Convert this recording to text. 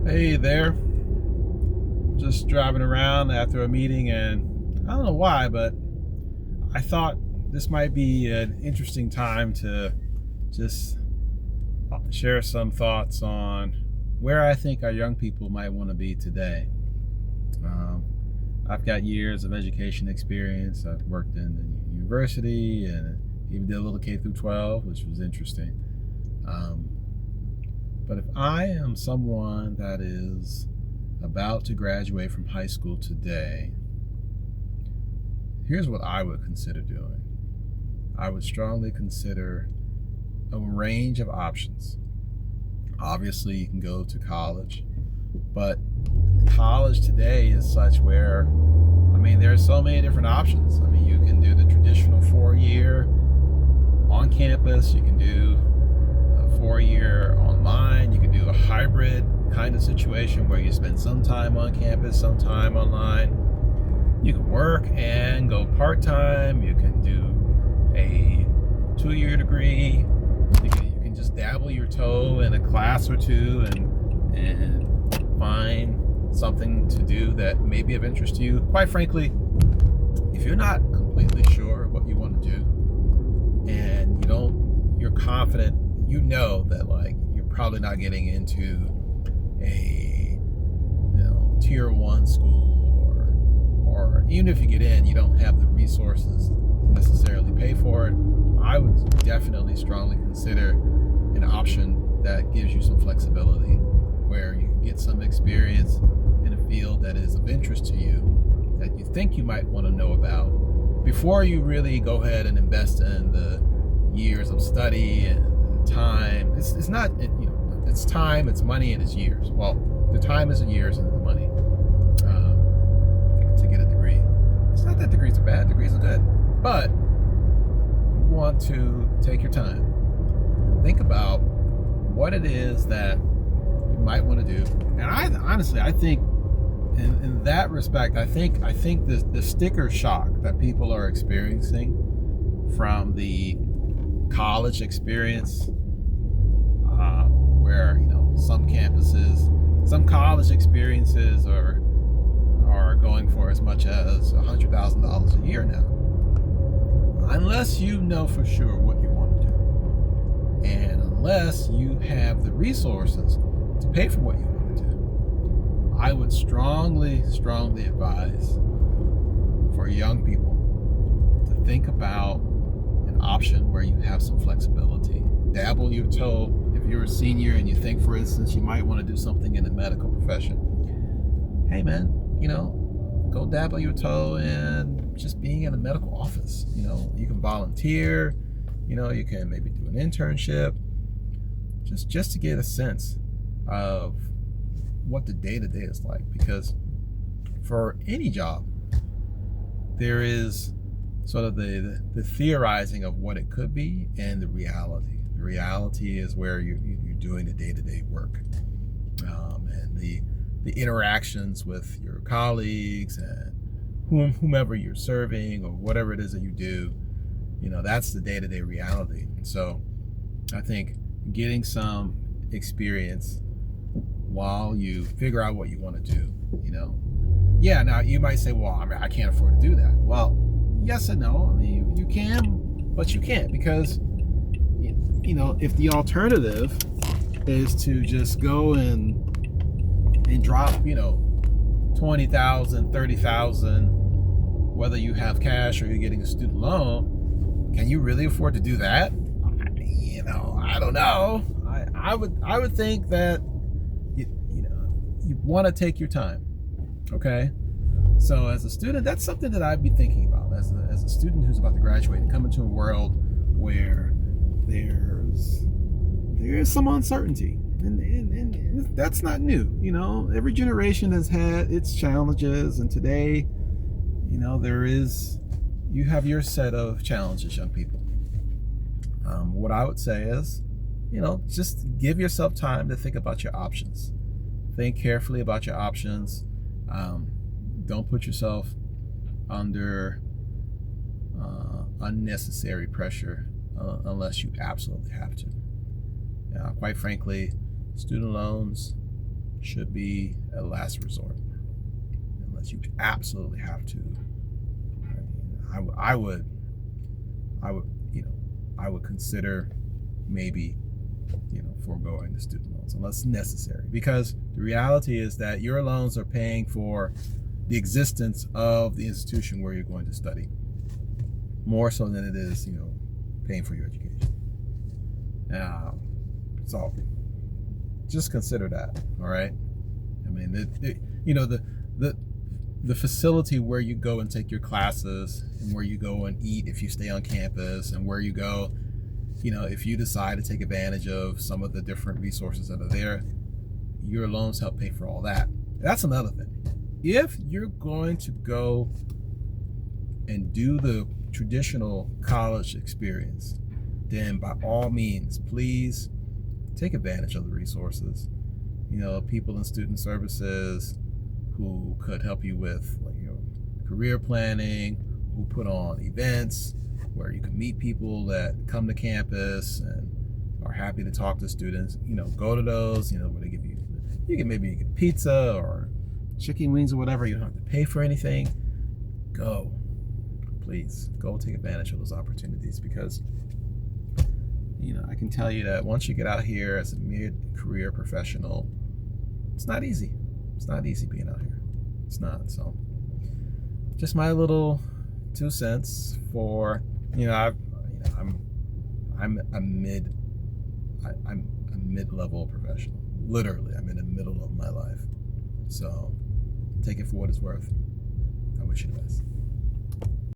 Hey there. Just driving around after a meeting, and I don't know why, but I thought this might be an interesting time to just share some thoughts on where I think our young people might want to be today. Um, I've got years of education experience. I've worked in the university and even did a little K through 12, which was interesting. Um, but if I am someone that is about to graduate from high school today, here's what I would consider doing. I would strongly consider a range of options. Obviously, you can go to college, but college today is such where, there are so many different options. You can do the traditional 4 year on campus, you can do a 4 year online, you can do a hybrid kind of situation where you spend some time on campus, some time online. You can work and go part-time. You can do a 2 year degree. You can just dabble your toe in a class or two and find something to do that may be of interest to you. Quite frankly, if you're not completely sure what you want to do and you're confident, that you're probably not getting into a tier one school, or even if you get in, you don't have the resources to necessarily pay for it. I would definitely strongly consider an option that gives you some flexibility, where you can get some experience in a field that is of interest to you, that you think you might want to know about, before you really go ahead and invest in the years of study and the time. It's not, it's time, it's money, and it's years. Well, the time is in years and the money to get a degree. It's not that degrees are bad, degrees are good, but you want to take your time. Think about what it is that you might want to do. And I think in that respect, I think the sticker shock that people are experiencing from the college experience, where some college experiences are going for as much as $100,000 a year now. Unless you know for sure what you want to do, and unless you have the resources to pay for what you want to do, I would strongly advise for young people to think about an option where you have some flexibility. Dabble your toe. If you're a senior and you think, for instance, you might want to do something in the medical profession, hey man, go dabble your toe in just being in a medical office. You can volunteer, you can maybe do an internship, just to get a sense of what the day-to-day is like. Because for any job, there is sort of the theorizing of what it could be and the reality. The reality is where you're doing the day-to-day work, and the interactions with your colleagues and whomever you're serving, or whatever it is that you do. That's the day-to-day reality. And so I think getting some experience while you figure out what you want to do, yeah, now you might say, well, I can't afford to do that. Well, yes and no. You can, but you can't, because if the alternative is to just go and drop 20,000, 30,000, whether you have cash or you're getting a student loan, can you really afford to do that? I don't know. I would think that you want to take your time. Okay, so as a student, that's something that I'd be thinking about as a student who's about to graduate and come into a world where there's some uncertainty, and that's not new. Every generation has had its challenges, and today, you have your set of challenges, young people. What I would say is, just give yourself time to think about your options. Think carefully about your options. Don't put yourself under unnecessary pressure unless you absolutely have to. Quite frankly, Student loans should be a last resort, unless you absolutely have to. I would, I would consider maybe, foregoing the student loans unless necessary, because the reality is that your loans are paying for the existence of the institution where you're going to study, more so than it is, paying for your education. So just consider that. All right. I mean, the facility where you go and take your classes, and where you go and eat if you stay on campus, and where you go, if you decide to take advantage of some of the different resources that are there, your loans help pay for all that. That's another thing. If you're going to go and do the traditional college experience, then by all means, please take advantage of the resources. People in student services who could help you with career planning, who put on events where you can meet people that come to campus and are happy to talk to students. Go to those, where they give you can maybe get pizza or chicken wings or whatever. You don't have to pay for anything. Go. Please go take advantage of those opportunities, because I can tell you that once you get out here as a mid-career professional, it's not easy. It's not easy being out here. It's not. So just my little 2 cents for, I'm a mid-level professional. Literally, I'm in the middle of my life. So take it for what it's worth. I wish you the best.